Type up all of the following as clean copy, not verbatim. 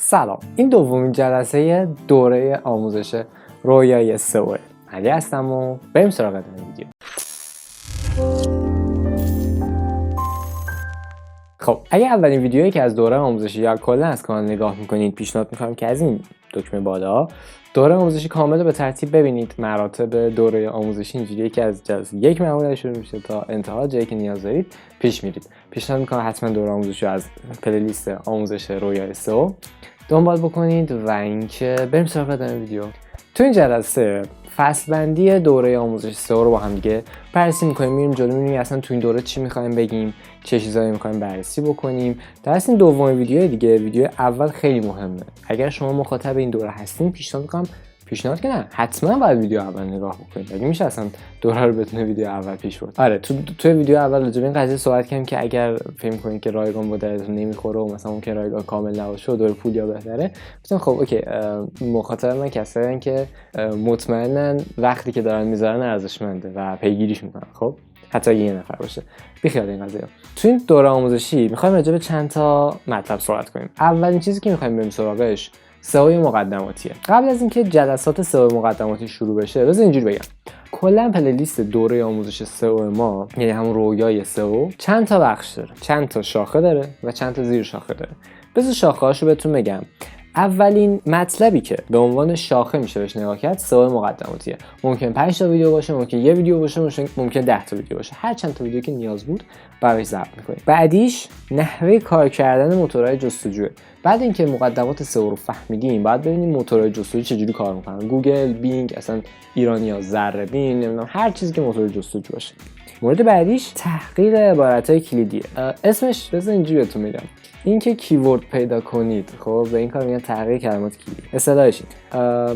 سلام، این دومین جلسه دوره آموزش رویای سئو علی هستم و بریم سراغ ادامه ویدیو. خب اگه اولین ویدیویی که از دوره آموزشی یا کلا از کانال نگاه میکنید، پیشنهاد میکنم که از این دکمه بالا دوره آموزشی کامل رو به ترتیب ببینید. مراتب دوره آموزشی اینجوریه که از جلسه یک معمولا شروع میشه تا انتها، جایی که نیاز دارید پیش میرید. پیشنهاد میکنم حتما دوره آموزشی رو از پلیلیست آموزش رویای سئو دنبال بکنید و اینکه بریم سراغ ادامه ویدیو. تو این جلسه فصل بندی دوره آموزش سئو رو با هم دیگه بررسی می‌کنیم، میریم جلو، می‌بینیم اصلا تو این دوره چی می‌خوایم بگیم، چه چیزایی می‌خوایم بررسی بکنیم. در این دومین ویدیو دیگه، ویدیو اول خیلی مهمه. اگر شما مخاطب این دوره هستین، پیشنهاد که نه، حتما باید ویدیو اول نگاه بکنید. اگه میشه اصلا دوره رو بدون ویدیو اول پیش برد. آره، تو ویدیو اول راجع به این قضیه صحبت کردیم که اگر فکر کنید که رایگان با درتون نمیخوره و مثلا ممکن رایگان کامل نباشه و دوره پولیا بهتره، مثلا خب اوکی، مخاطب من کسایی که مطمئنن وقتی که دارن میذارن ارزشمنده و پیگیریش میکنن. خب حتی یه نفر باشه، بیخیال این قضیه. تو این دوره آموزشی میخوایم راجع به چند تا مطلب صحبت کنیم. اولین چیزی که میخوایم بریم سراغش سئو مقدماتیه. قبل از اینکه جلسات سئو مقدماتی شروع بشه، بذار اینجوری بگم، کلا پلیلیست دوره آموزش سئو ما، یعنی همون رویای سئو، چند تا بخش داره، چند تا شاخه داره و چند تا زیر شاخه داره. بذار شاخه‌هاشو بهتون بگم. اولین مطلبی که به عنوان شاخه میشه بهش نگاه کرد سئو مقدماتیه. ممکن 5 تا ویدیو باشه، ممکن یه ویدیو باشه، ممکن 10 تا ویدیو باشه. هر چند تا ویدیو که نیاز بود براش ضبط می‌کنیم. بعدیش نحوه کار کردن موتورهای جستجوه. بعد اینکه مقدمات سئو رو فهمیدیم، بعد ببینیم موتورهای جستجو چجوری کار می‌کنن. گوگل، بینگ، اصلا ایرانی‌ها ذره بین، نمیدونم هر چیزی که موتور جستجو باشه. مورد بعدیش تحقیق عبارت‌های کلیدیه. اسمش بذار اینجوری بهتون میگم. اینکه کیورد پیدا کنید، خب به این کار میگن تحقیق کلمات کلیدی. اصطلاحش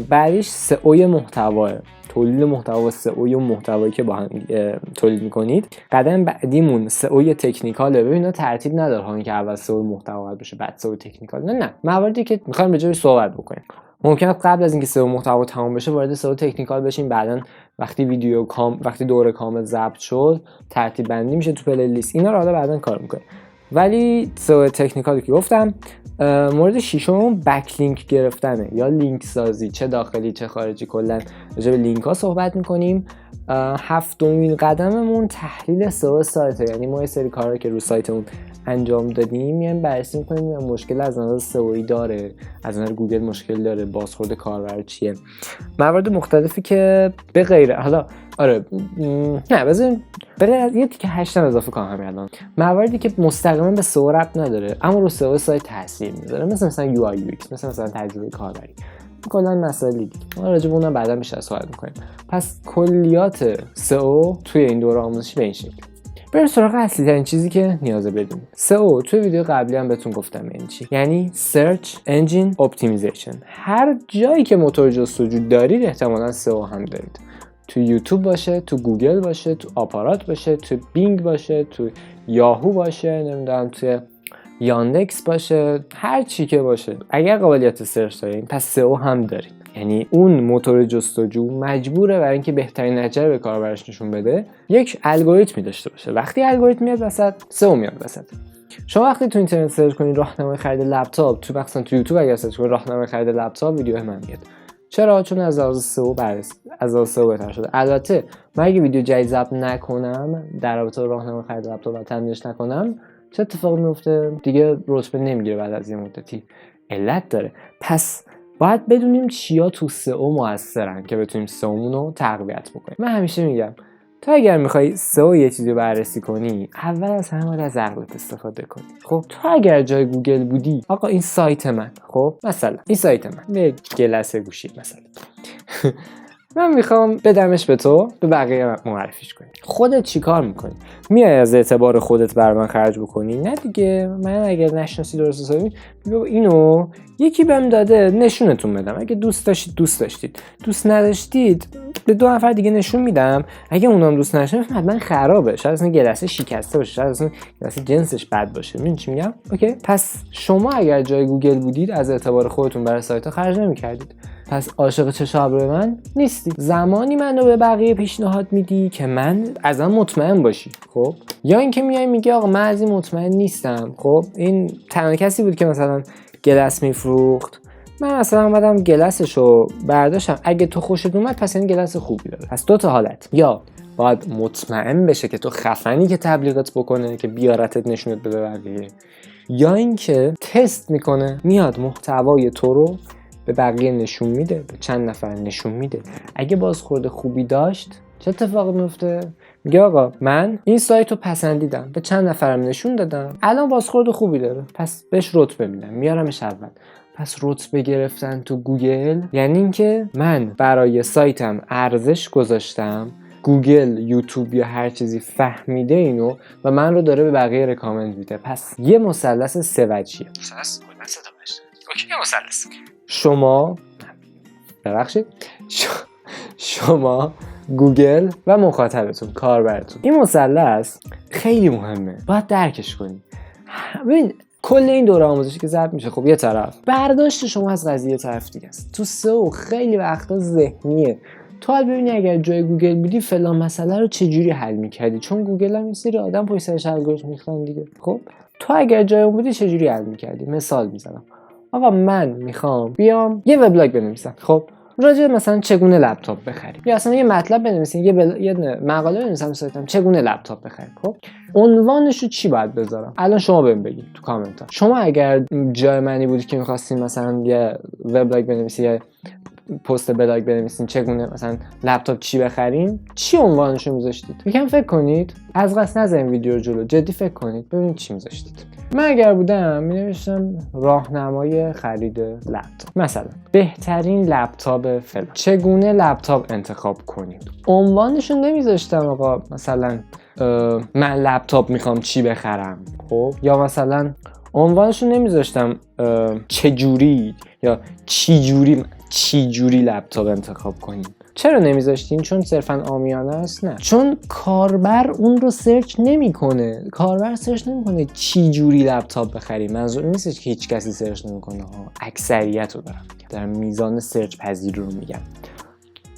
بعدیش سئو محتوا، تولید محتوا و سئو محتوایی که با هم تولید میکنید. قدم بعدیمون سئو تکنیکاله. ببین ترتیب نداره ها، اینکه اول سئو محتوا باشه بعد سئو تکنیکال. نه، مواردی که میخوایم راجع بهش صحبت بکنیم. ممکنه قبل از اینکه سئو محتوا تمام بشه وارد سئو تکنیکال بشیم، بعدن وقتی دوره کامل ضبط شد ترتیب بندی میشه تو پلی لیست. اینا رو حالا بعدن کار میکنه. ولی سئو تکنیکالی که گفتم، مورد ششم بک لینک گرفتنه یا لینک سازی، چه داخلی چه خارجی. کلا راجع به لینک ها صحبت میکنیم. هفتمین قدممون تحلیل سئو سایت، یعنی ما یه سری کارا که رو سایتمون انجام دادیم میایم بررسی میکنیم مشکل از نظر سئویی داره، از نظر گوگل مشکل داره، بازخورد کاربر چیه. موارد مختلفی که به غیر حالا نه بذار یه تیکه 8 اضافه کنم همین الان. مواردی که مستقیما به سئو ربط نداره اما رو سئو سایت تاثیر میذاره، مثلا یو آی یو ایکس، مثلا تجربه کاربری، کلا مسائلی دیگه. ما راجع به اونم بعدا بیشتر صحبت می‌کنیم. پس کلیات سئو توی این دوره آموزشی به این شکل. بریم سراغ اصلی ترین چیزی که نیازه بدونید. سئو توی ویدیو قبلی هم بهتون گفتم یعنی چی. یعنی Search Engine Optimization. هر جایی که موتور جستجو دارید احتمالاً سئو هم دارید. تو یوتیوب باشه، تو گوگل باشه، تو آپارات باشه، تو بینگ باشه، تو یاهو باشه، نمیدونم توی یاندکس باشه، هر چی که باشه. اگر قابلیت سرچ دارین پس سئو هم دارید. یعنی اون موتور جستجو مجبوره برای اینکه بهترین نتیجه به کاربرش نشون بده یک الگوریتمی داشته باشه. وقتی الگوریتم میاد وسط، سئو میاد وسط. شما وقتی تو اینترنت سرچ کنید راهنمای خرید لپتاپ، تو مثلا تو یوتیوب اگر سرچ کنید راهنمای خرید لپتاپ، ویدیو من میاد. چرا؟ چون از لحاظ سئو بهتر شده. البته من اگه ویدیو جدید ضبط نکنم در رابطه با راهنمای خرید لپتاپ و تمرینش نکنم، چه اتفاقی میفته؟ دیگه رتبه نمیگیره بعد از یه مدتی. علت داره. پس باید بدونیم چیا تو سئو موثرن که بتونیم سئومون رو تقویت بکنیم. من همیشه میگم تو اگر میخوای سئو یه چیزی رو بررسی کنی، اول از همه باید از عقلت استفاده کنی. خب تو اگر جای گوگل بودی، آقا این سایت من، خب مثلا این سایت من یه جلسه گوشی مثلا من میخوام بدمش به تو، به بقیه معرفیش کنی. خودت چیکار میکنی؟ میای از اعتبار خودت بر من خرج بکنی؟ نه دیگه، من اگر نشناسی درست حسابی میگم اینو یکی بهم داده نشونتون بدم. اگه دوست داشتید دوست نداشتید به 2 نفر دیگه نشون میدم. اگه اونام دوست نداشتن حتما خرابه، شاید اصلا گلسه شکسته باشه، شاید اصلا گلسه جنسش بد باشه. ببین چی میگم؟ اوکی، پس شما اگر جای گوگل بودید از اعتبار خودتون برای سایت‌ها خرج نمی‌کردید. پس عاشق چشم ابرو من نیستی. زمانی منو به بقیه پیشنهاد میدی که من ازم مطمئن باشی، خب، یا اینکه میای میگی آقا من از این مطمئن نیستم. خب این تنها کسی بود که مثلا گلس میفروخت، من مثلا اومدم گلسشو برداشتم، اگه تو خوشت اومد پس این گلس خوبی داره. پس دو تا حالت، یا باید مطمئن بشه که تو خفنی که تبلیغات بکنه که بیارتت نشونت بده بقیه، یا اینکه تست میکنه، میاد محتوای تو رو به بقیه نشون میده، به چند نفر نشون میده، اگه بازخورد خوبی داشت چه اتفاقی میفته؟ میگه آقا من این سایت رو پسندیدم، به چند نفرم نشون دادم، الان بازخورد خوبی داره، پس بهش رتبه میدم، میارمش اول. پس رتبه گرفتن تو گوگل یعنی اینکه من برای سایتم ارزش گذاشتم، گوگل، یوتیوب یا هر چیزی فهمیده اینو و من رو داره به بقیه رکامند میده. پس یه مثلث سه وجهیه. شما ببخشید شما، گوگل و مخاطبتون، کاربرتون. این مثلث خیلی مهمه، باید درکش کنی. ببین کل این دوره آموزشی که ضبط میشه، خب یه طرف برداشت شما از قضیه طرف دیگه است. تو سئو خیلی وقتا ذهنیه. تو حال ببینی اگر جای گوگل بودی فلان مسئله رو چجوری حل میکردی، چون گوگل هم این سری آدم پشت سرش الگوریتم میخوان دیگه. خب تو اگر جای اون بودی چجوری حل میکردی؟ مثال میزنم. آقا من میخوام بیام یه وبلاگ بنویسم، خب راجع مثلا چگونه لپتاپ بخریم، یا اصلا یه مطلب بنویسیم، یه مقاله بنویسم سایتم چگونه لپتاپ بخریم. خب عنوانش رو چی باید بذارم؟ الان شما بهم بگید تو کامنت ها. شما اگر جای منی بودی که می‌خواستین مثلا یه وبلاگ بنویسید یا پست بلاگ بنویسین چگونه مثلا لپتاپ چی بخریم، چی عنوانش رو می‌ذاشتید؟ یکم فکر کنید، از قصد نذارین ویدیو رو جلو، جدی فکر کنید ببینید چی می‌ذاشتید. من اگر بودم می‌نوشتم راهنمای خرید لپتاپ، مثلا بهترین لپتاپ فلان، چگونه لپتاپ انتخاب کنید. عنوانش رو نمی‌ذاشتم آقا مثلا من لپتاپ میخوام چی بخرم، خب، یا مثلا عنوانش رو نمی‌ذاشتم چجوری یا چی جوری لپتاپ انتخاب کنیم. چرا نمیذاشتین؟ چون صرفا عامیانه است؟ نه، چون کاربر اون رو سرچ نمیکنه. کاربر سرچ نمیکنه چی جوری لپتاپ بخریم. منظور نیست که هیچ کسی سرچ نمیکنه ها، اکثریت رو دارم میزان سرچ پذیری رو میگم.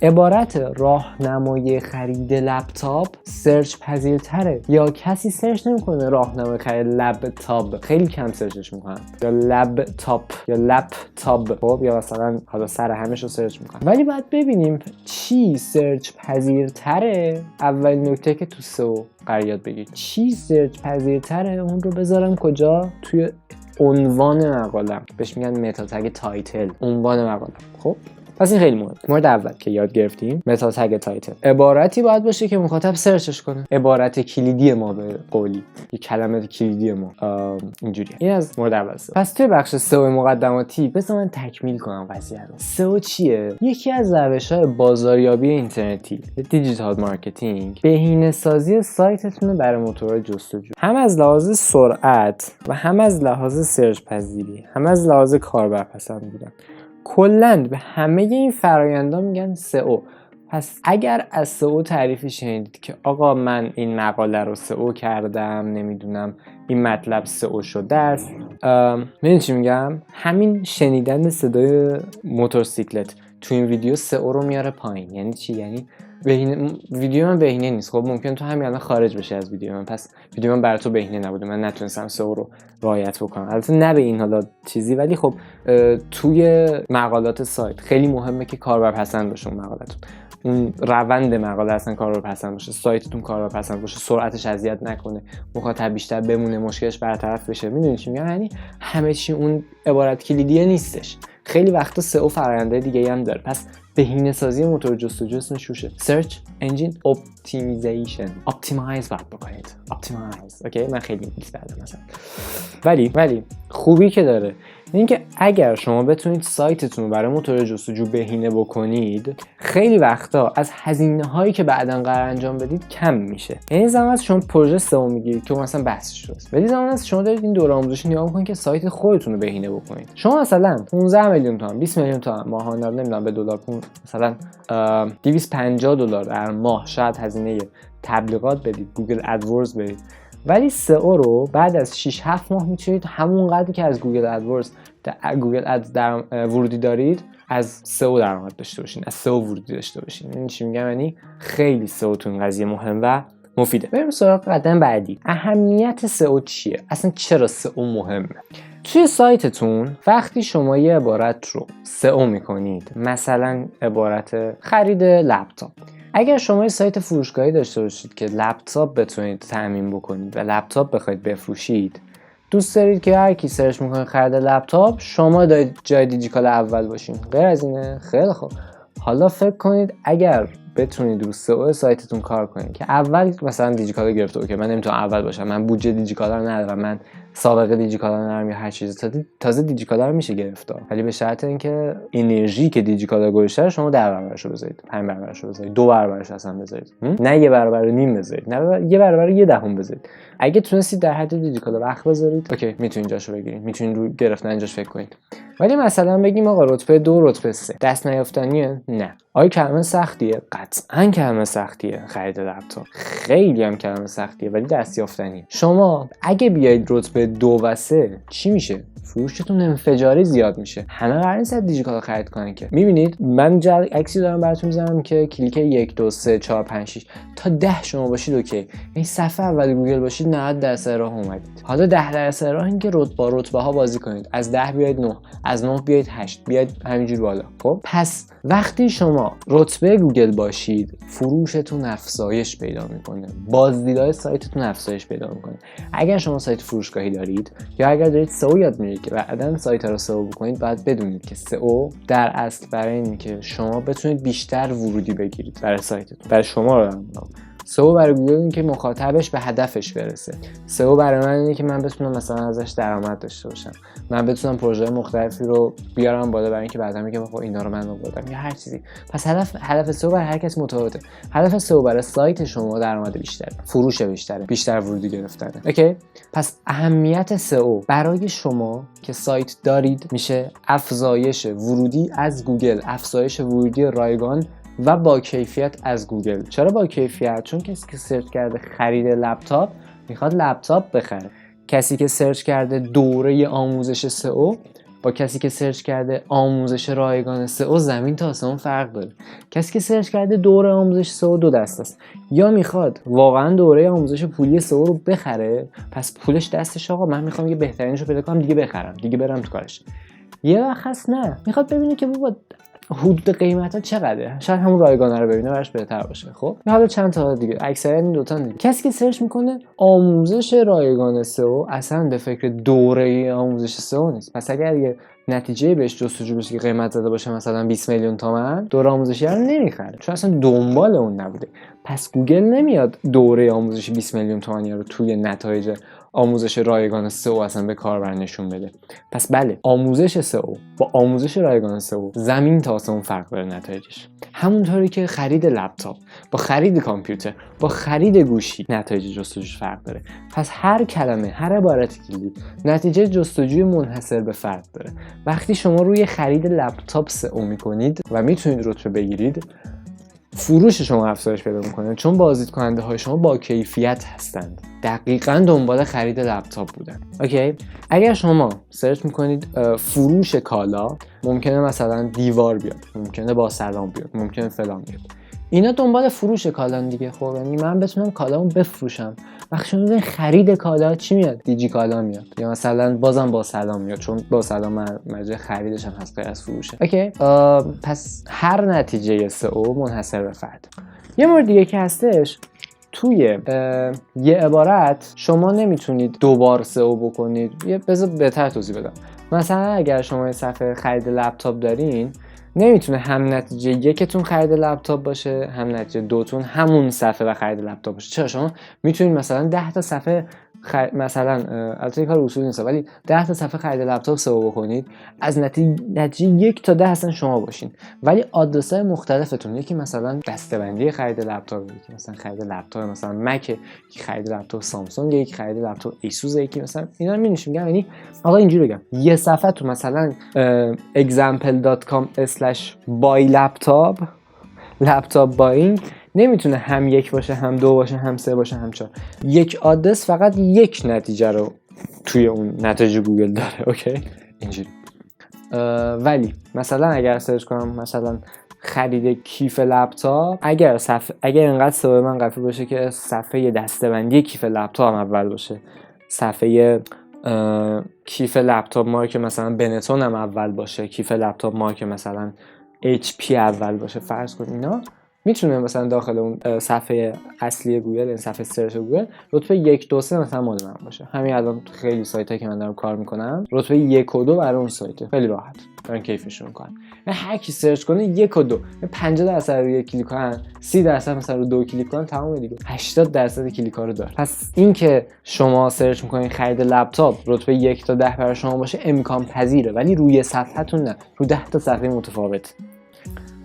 عبارت راهنمای خرید لپتاپ سرچ پذیرتره، یا کسی سرچ نمیکنه راهنمای خرید لپتاپ، خیلی کم سرچش میکنن، یا لپتاپ یا لپتاپ، خب، یا مثلا حالا سر همش رو سرچ میکنن. ولی باید ببینیم چی سرچ پذیرتره. اولین نکته که تو سئو قرار یاد بگیرید چی سرچ پذیرتره، اون رو بذارم کجا؟ توی عنوان مقالم، بهش میگن متا تگ تایتل، عنوان مقالم. خب پس این خیلی مهمه. مورد اول که یاد گرفتیم متا تگ تایتل، عبارتی باید باشه که مخاطب سرچش کنه، عبارت کلیدی ما به قولی، یه کلمات کلیدی ما اینجوریه. این از مورد اول. پس توی بخش سئو مقدماتی بذار من تکمیل کنم قضیه رو. سئو چیه؟ یکی از روش‌های بازاریابی اینترنتی، دیجیتال مارکتینگ، بهینه‌سازی سایتتون برای موتورهای جستجو، هم از لحاظ سرعت و هم از لحاظ سرچ پذیری، هم از لحاظ کاربرپسند بودن. کلاً به همه این فرآیندها میگن سئو. پس اگر از سئو تعریفی شنیدید که آقا من این مقاله رو سئو کردم، نمیدونم این مطلب سئو شده است، من چی میگم؟ همین شنیدن صدای موتورسیکلت تو این ویدیو سئو رو میاره پایین. یعنی چی؟ یعنی ویدیو من بهینه نیست. خب ممکن تو همین الان خارج بشه از ویدیو من، پس ویدیو من برای تو بهینه نبوده، من نتونستم سئو رو رعایت بکنم. البته نه به این حالا چیزی، ولی خب توی مقالات سایت خیلی مهمه که کاربرپسند باشه اون مقالتون، اون روند مقاله اصلا کاربرپسند باشه، سایتتون کاربرپسند باشه، سرعتش اذیت نکنه، مخاطب بیشتر بمونه، مشکلش برطرف بشه. میدونید چی میگم؟ یعنی همه چی اون عبارت کلیدیه نیستش. خیلی وقتا سئو فرآیندهای دیگه‌ای هم داره. پس بهینه‌سازی موتور جستجو اسمش روشه. Search Engine Optimization. Optimize باید بکنید. Optimize. اوکی، من خیلی انگلیسی بلدم مثلا. ولی خوبی که داره این که اگر شما بتونید سایتتون رو برای موتور جستجو بهینه بکنید، خیلی وقتا از هزینه‌هایی که بعداً قرار انجام بدید کم میشه. یعنی زمان از شما پروژه سئو میگیرید که مثلا بحثش درست، ولی زمان از شما دارید این دوره آموزشی نگاه می‌کنید که سایت خودتون رو بهینه بکنید. شما مثلا 15 میلیون تومان، 20 میلیون تومان ماهانه، نمیدونم به دلار مثلا $250 در ماه شاید هزینه تبلیغات بدید، گوگل ادورز بدید، ولی سئو رو بعد از 6-7 ماه میتونید همون قدری که از گوگل ادورز گوگل ادز در ورودی دارید از سئو درآمد داشته باشین، از سئو ورودی داشته باشین. این چی میگم؟ یعنی خیلی سئو تو این قضیه مهم و مفیده. بریم سراغ قدم بعدی. اهمیت سئو چیه؟ اصلا چرا سئو مهمه؟ توی سایتتون وقتی شما یه عبارت رو سئو میکنید، مثلا عبارت خرید لپتاپ، اگر شما یه سایت فروشگاهی داشته باشید که لپتاپ بتونید تامین بکنید و لپتاپ بخواید بفروشید، دوست دارید که هر کی سرچ میکنه خرید لپتاپ شما جای دیجیکال اول باشین. غیر از اینه؟ خیلی خوب. حالا فکر کنید اگر بتونید رو سئو سایتتون کار کنید که اول مثلا دیجیکالا گرفته، اوکی من نمیتونم اول باشم، من بودجه دیجیکالا رو ندارم، من سابقه دیجیکالا ندارم یا هر چیزی، تازه دیجیکالا رو میشه گرفت، ولی به شرط اینکه انرژی که دیجیکالا گذاشته شما 10 برابرش رو بذارید، 5 برابرش رو بذارید، 2 برابرش اصلا بذارید، نه 1 برابر و نیم بذارید، نه 1 برابر و 1 دهم بذارید. اگه تونستید در حد دیجیکالا وقت بذارید، اوکی میتونید جاشو بگیرید، میتونید رو گرفتن جاش فکر کنید. ولی مثلا بگیم آقا رتبه 2 رتبه 3 دست نیافتنیه، نه. آیا کلمه سختیه؟ قطعاً کلمه سختیه. خرید لپتاپ خیلی هم کلمه سختیه ولی دستیافتنیه. شما اگه بیاید رتبه 2 و 3 چی میشه؟ فروشتون انفجاری زیاد میشه. همه قرار نیست دیجیکالا خرید کنن که. میبینید من عکسی دارم براتون میذارم که کلیک 1 2 3 4 5 6 تا 10 شما باشید اوکی. این صفحه اول گوگل باشید 90% راه اومدید. حالا 10% راه این که رتبه ها بازی کنید. از 10 بیاید 9، از 9 بیاید 8، بیاید همینجور بالا. خب پس وقتی شما رتبه گوگل باشید فروشتون افزایش پیدا میکنه، بازدیدهای سایتتون افزایش پیدا میکنه. اگر شما سایت فروشگاهی دارید یا اگر دارید سئو یاد میگیرید که بعداً سایت رو سئو بکنید، باید بدونید که سئو در اصل برای اینه که شما بتونید بیشتر ورودی بگیرید برای سایتتون. برای شما رو سئو برای گوگل اینه که مخاطبش به هدفش برسه. سئو برای من اینه که من بتونم مثلا ازش درآمد داشته باشم، من بتونم پروژه مختلفی رو بیارم بالا برای اینکه بعدا میگم خب اینا رو من آوردم یا هر چیزی. پس هدف سئو برای هر کس متفاوته. هدف سئو برای سایت شما درآمد بیشتره، فروش بیشتره، بیشتر ورودی گرفتنه. اوکی؟ پس اهمیت سئو برای شما که سایت دارید میشه افزایش ورودی از گوگل، افزایش ورودی رایگان و با کیفیت از گوگل. چرا با کیفیت؟ چون کسی که سرچ کرده خرید لپتاپ میخواد لپتاپ بخره. کسی که سرچ کرده دوره آموزش سئو با کسی که سرچ کرده آموزش رایگان سئو زمین تا آسمون فرق داره. کسی که سرچ کرده دوره آموزش سئو دو دست است، یا میخواد واقعا دوره آموزش پولی سئو رو بخره، پس پولش دستش، آقا من میخوام یه بهترینشو پیدا کنم دیگه بخرم، دیگه برم تو کارش. یه وقت هست نه، میخواد ببینه که بابا حدود قیمتا چقدره، شاید همون رایگانه رو ببینه براش بهتر باشه. خب حالا چند تا دیگه، اکثرا این دو تا دیگه. کسی که سرچ میکنه آموزش رایگان سئو اصلا به فکر دوره آموزش سئو نیست. پس اگر یه نتیجه بهش جستجو بشه که قیمت زده باشه مثلا 20 میلیون تومان، دوره آموزشی رو نمیخره چون اصلا دنبال اون نبوده. پس گوگل نمیاد دوره آموزشی 20 میلیون تومانی رو توی نتایج آموزش رایگان سئو اصلا به کاربر نشون بده. پس بله، آموزش سئو با آموزش رایگان سئو زمین تا آسمون فرق داره نتایجش. همونطوری که خرید لپتاپ با خرید کامپیوتر با خرید گوشی نتایج جستجوش فرق داره. پس هر کلمه، هر عبارت کلیدی نتیجه جستجوی منحصر به فرد داره. وقتی شما روی خرید لپتاپ سئو میکنید و میتونید رتبه بگیرید، فروش شما افزایش پیدا میکنه چون بازدید کننده های شما با کیفیت هستند، دقیقاً دنبال خرید لپتاپ بودن. اوکی؟ اگر شما سرچ میکنید فروش کالا، ممکنه مثلا دیوار بیاد، ممکنه با سلام بیاد، ممکنه فلان بیاد. اینا دنبال فروش کالان دیگه. خب یعنی من بتونم کالامو بفروشم. وقتی شما میگین خرید کالا چی میاد؟ دیجی کالا میاد، یا مثلا بازم با سلام میاد چون با سلام مرجع خریدش هم هست غیر از فروشه. اوکی؟ پس هر نتیجه سئو منحصر به فرد. یه مورد دیگه که هستش، توی یه عبارت شما نمیتونید دوبار سئو بکنید. بذار بهتر توضیح بدم. مثلا اگر شما یه صفحه خرید لپتاپ دارین، نمیتونه هم نتیجه یکتون خرید لپتاپ باشه، هم نتیجه دوتون همون صفحه و خرید لپتاپ باشه. چرا؟ شما میتونید مثلا 10 تا صفحه مثلا البته کار اصول نیست ولی 10 تا صفحه خرید لپتاپ سئو بکنید، از نتیجه 1 تا 10 اصلا شما باشین، ولی آدرس‌های مختلفتون، یکی مثلا دسته‌بندی خرید لپتاپ، یکی مثلا خرید لپتاپ مثلا مک، یکی خرید لپتاپ سامسونگ، یکی خرید لپتاپ ایسوس، یکی مثلا اینا رو می‌نویسیم. یعنی آقا اینجوری بگم، یه صفحه تو مثلا example.com/buy laptop buying نمیتونه هم 1 باشه، هم 2 باشه، هم 3 باشه، هم 4. یک آدرس فقط یک نتیجه رو توی اون نتایج گوگل داره. اوکی؟ اینجوری. ولی مثلا اگر سرچ کنم مثلا خرید کیف لپتاپ، اگر اینقدر سئو من قفل باشه که صفحه دسته‌بندی کیف لپتاپ هم اول باشه، صفحه کیف لپتاپ مارک مثلا بنتون هم اول باشه، کیف لپتاپ مارک مثلا HP اول باشه فرض کن، اینا میتونه مثلا داخل اون صفحه اصلی گوگل، این صفحه سرچ گوگل رتبه 1 2 3 مثلا مال من باشه. همین الان خیلی سایتایی که من دارم کار میکنم رتبه 1 و 2 برای اون سایت خیلی راحت دارن کیفشون میکنن. هر کی سرچ کنه 1 و 2، 50% روی یک کلیک کنن، 30% مثلا رو 2 کلیک کنن، تمام دیگه 80% کلیکا رو داره. پس این که شما سرچ میکنین خرید لپتاپ رتبه 1 تا 10 برای شما باشه امکان پذیره، ولی روی صفحتون نه، رو 10 تا صفحه متفاوت.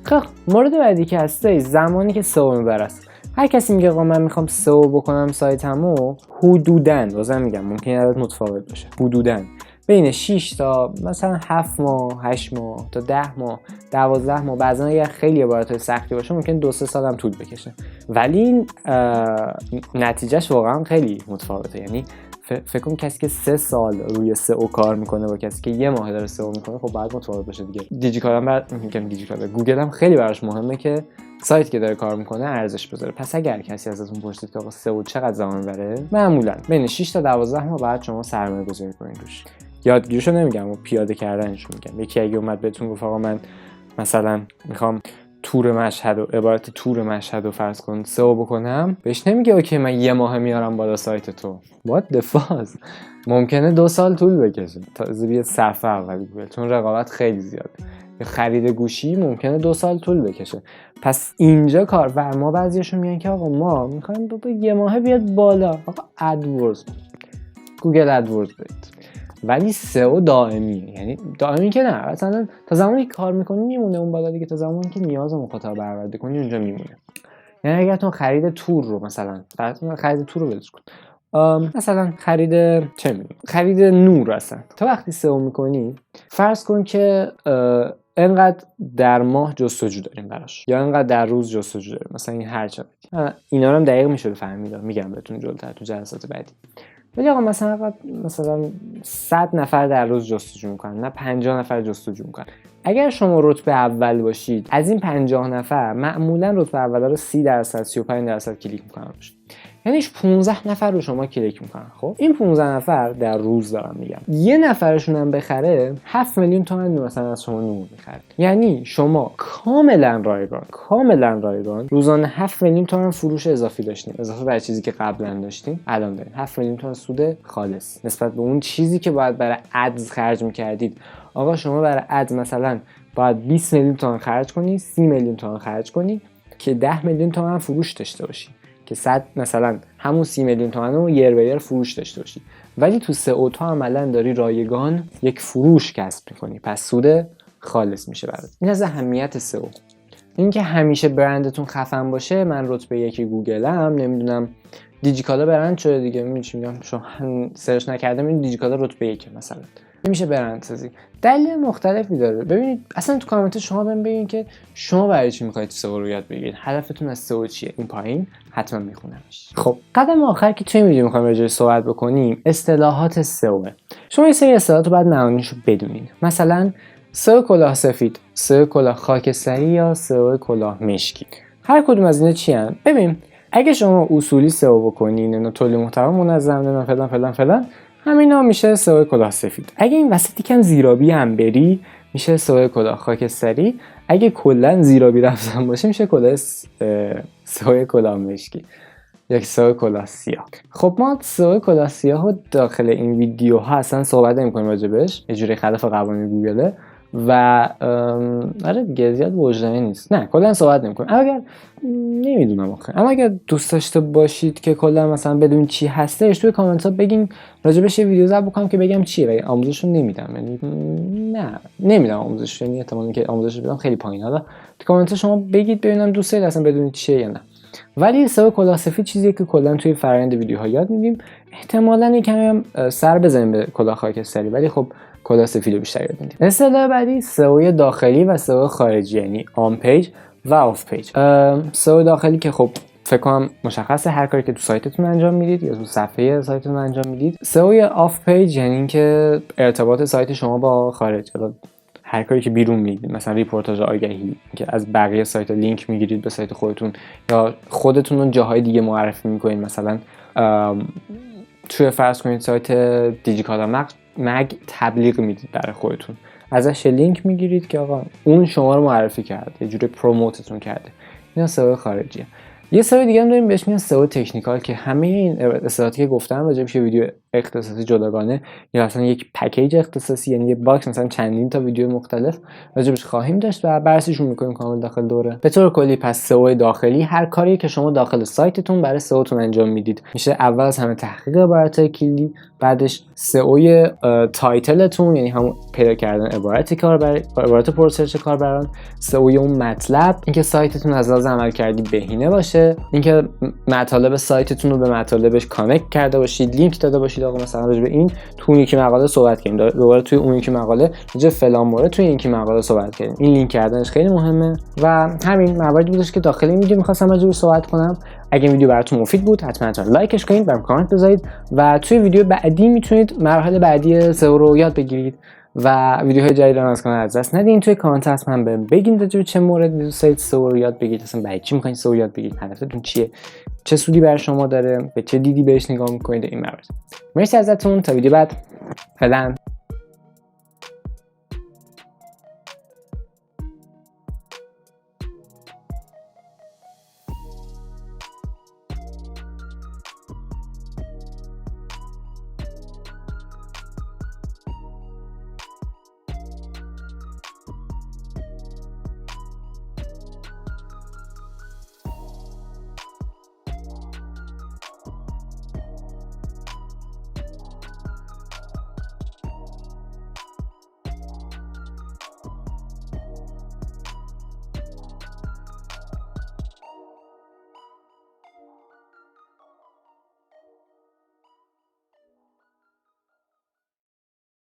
خب مورد بعدی که هسته زمانی که سئو میبرست. هر کسی میگه آقا من میخوام سئو بکنم سایتمو، حدوداً بازم میگم ممکنه عدد متفاوت باشه، حدوداً بین 6 تا مثلا 7 ماه 8 ماه تا 10 ماه 12 ماه، بعضا اگر خیلی عبارت سختی باشه ممکن 2-3 سال هم طول بکشه، ولی نتیجهش واقعا خیلی متفاوته. یعنی فکر کنم کسی که 3 سال روی سئو کار میکنه با کسی که 1 ماه داره سئو میکنه خب باید متفاوت باشه دیگه. دیجیکالا گوگل هم خیلی براش مهمه که سایت که داره کار میکنه ارزش بذاره. پس اگر کسی ازتون پرسید که آقا سئو چقدر زمان بره، معمولا بین 6 تا 12 ماه بعد شما سرمایه گذاری کنید روش. یادگیریشو نمیگم و پیاده کردنشو میگم. یکی اگه اومد بهتون گفت آقا من مثلا میخوام تور مشهد و عبارت تور مشهد رو فرض کن سئو بکنم، بهش نمیگه اوکی من 1 ماه میارم بالا سایت تو. what the fuck، ممکنه 2 سال طول بکشه تا بیاد صفحه اول گوگل، چون رقابت خیلی زیاده. خرید گوشی ممکنه 2 سال طول بکشه. پس اینجا کار و ما بعضیاشون میگن که آقا ما میخوایم 1 ماه بیاد بالا، آقا ادورز، گوگل ادورز برید. ولی سئو دائمیه، یعنی دائمی که نه، مثلا تا زمانی که کار میکنی میمونه اون بالا دیگه، تا زمانی که نیاز مخاطب برآورده کنی اونجا میمونه. یعنی اگر تو خرید تور رو مثلا خرید تور رو بلش کن، مثلا خرید چه میدونم خرید نور اصلا، تا وقتی سئو میکنی فرض کن که انقدر در ماه جستجو داریم براش یا انقدر در روز جستجو داریم، مثلا این هر چه اینا رو هم دقیق میشه فهمید، میگم بهتون جلوتر تو جلسات بعدی. ولی آقا مثلا 100 نفر در روز جستجو میکنن، نه 50 نفر جستجو میکنن. اگر شما رتبه اول باشید، از این 50 نفر معمولا رتبه اول رو 30% 35% کلیک میکنن روش، یعنی 15 نفر رو شما کلیک میکنن. خب این 15 نفر در روز دارم میگم، یه نفرشون هم بخره 7 میلیون تومان مثلا از شما نور میخره. یعنی شما کاملا رایگان روزانه 7 میلیون تومان فروش اضافی داشتین، اضافه بر چیزی که قبلا داشتین. الان دارین 7 میلیون تومان سود خالص نسبت به اون چیزی که باید برای ادز خرج میکردید. آقا شما برای ادز مثلا باید 20 میلیون تومان خرج کنی، 30 میلیون تومان خرج کنی که 10 میلیون تومان فروش داشته باشی، که 100 مثلا همون 30 میلیون تومان رو یر به یر فروش داشته باشی. ولی تو سئو تو عملاً داری رایگان یک فروش کسب می‌کنی، پس سود خالص میشه برات. این از اهمیت سئو. اینکه همیشه برندتون خفن باشه. من رتبه 1 گوگلم، نمیدونم دیجیکالا برند شده دیگه، میگم شما سرچ نکردم این دیجیکالا رتبه 1 مثلا نمیشه برند سازی. دلیل مختلفی داره. ببینید اصلا تو کامنت شما ببینید که شما برای چی میخواید سئو رو یاد بگیرید، هدفتون از سئو چیه. این پایین حتما میخونمش. خب قدم آخر که توی ویدیو میخوام راجع بهش صحبت بکنیم اصطلاحات سئو. شما این سری اصطلاحات رو باید معانیشو بدونید. مثلا سئو کلاه سفید، سئو کلاه خاکستری یا سئو کلاه مشکی. هر کدوم از اینا چی ان؟ ببین اگه شما اصولی سئو بکنین، اینا تولید محتوا منظم، فلان همینا میشه سئو کلاه سفید. اگه این وسط یکم زیرابی هم بری میشه سئو کلاه خاکستری. اگه کلا زیرابی رفتن باشه میشه سئو کلاه مشکی یا سئو کلاه سیاه. خب ما سئو کلاه سیاه رو داخل این ویدیو ها اصلا صحبت نمی‌کنیم راجبش، یه جوری خلاف قوانین گوگله و آره دیگه زیاد وجدانی نیست. نه کلا صحبت نمی‌کنیم. اگر نمیدونم آخه، اما اگر دوست داشته باشید که کلا مثلا بدون چی هستش توی کامنت ها بگین راجبش یه ویدیو ضبط بکنم که بگم چیه، ولی آموزش رو نمیدم. یعنی نه نمیدم آموزش، یعنی احتمالاً که آموزش بدم خیلی پایینه. حالا تو کامنت شما بگید ببینم دوست دارید اصلا بدون چیه یا نه. ولی سئو کلاه سفید چیزیه که کلا توی فرآیند ویدیوها یاد میدیم. احتمالاً یکم هم سر بزنیم به کلاه خاکستری، ولی خب کلاه سفید رو بیشتر یاد میدیم. اصطلاح بعدی سئو داخلی و سئو خارجی، یعنی آن پیج و آف پیج. سئو داخلی که خب فکر کنم مشخصه، هر کاری که تو سایتتون انجام میدید یا تو صفحه سایتتون انجام میدید. سئو آف پیج یعنی اینکه ارتباط سایت شما با خارج، هر کاری که بیرون میدید، مثلا ریپورتاج آگهی که از بقیه سایت لینک میگیرید به سایت خودتون یا خودتون رو جاهای دیگه معرفی میکنید. مثلا توی فرض کنید سایت دیجیکالا مگ تبلیغ میدید برای خودتون، ازش لینک میگیرید که آقا اون شما رو معرفی کرده، یه جوری پروموتتون کرده. اینا سئو خارجیه. یه سئو دیگه هم داریم بهش میگن سئو تکنیکال که همه این اصطلاحاتی که گفتم راجع به ویدیو اختصاصی جداگانه یا مثلا یک پکیج اختصاصی، یعنی یه باکس مثلا چندین تا ویدیو مختلف راجعش خواهیم داشت و بررسیشون میکنیم کامل داخل دوره. به طور کلی پس سئو داخلی هر کاری که شما داخل سایتتون برای سئوتون انجام میدید میشه اول از همه تحقیق عبارت‌های کلیدی، بعدش سئو تایتلتون یعنی همون پیدا کردن عبارت پرسرچ کاربران، سئو اون مطلب، اینکه سایتتون از لحاظ عملکردی بهینه باشه، اینکه مطالب سایتتون رو به مطالبش کانکت کرده باشید، لینک داده باشید. آقا مثلا راجع به این تو اون یکی مقاله صحبت کردیم، دوباره توی اون یکی مقاله راجع فلان مورد توی این یکی مقاله صحبت کردیم. این لینک کردنش خیلی مهمه و همین مواردی بودش که داخل این ویدیو می‌خواستم راجع بهش صحبت کنم. اگه ویدیو براتون مفید بود حتما لایکش کنید، برام کامنت بذارید و توی ویدیو بعدی میتونید مراحل بعدی سئو رو یاد بگیرید و ویدیوهای جدید رو از کانال از دست ندین. توی کامنت حتما بهم بگین راجع به چه موردی دوست دارید سئو رو یاد بگیرید، اصلا برای چی می‌خواید سئو یاد بگیرید، هدفتون چیه، چه سودی برای شما داره، به چه دیدی بهش نگاه می‌کنید این موارد. مرسی ازتون، تا ویدیو بعد. فعلا